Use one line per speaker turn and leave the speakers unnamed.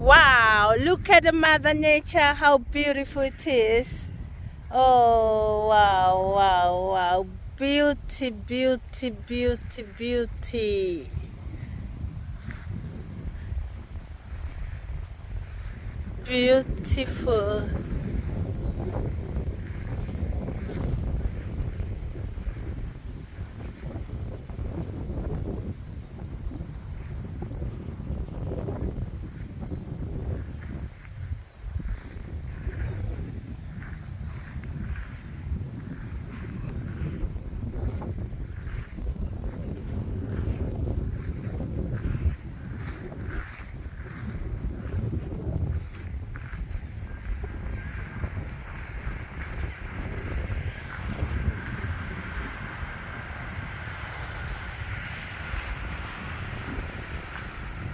Wow, look at the Mother Nature, how beautiful it is. Oh, wow, wow, wow. Beauty, beauty, beauty, beauty. Beautiful.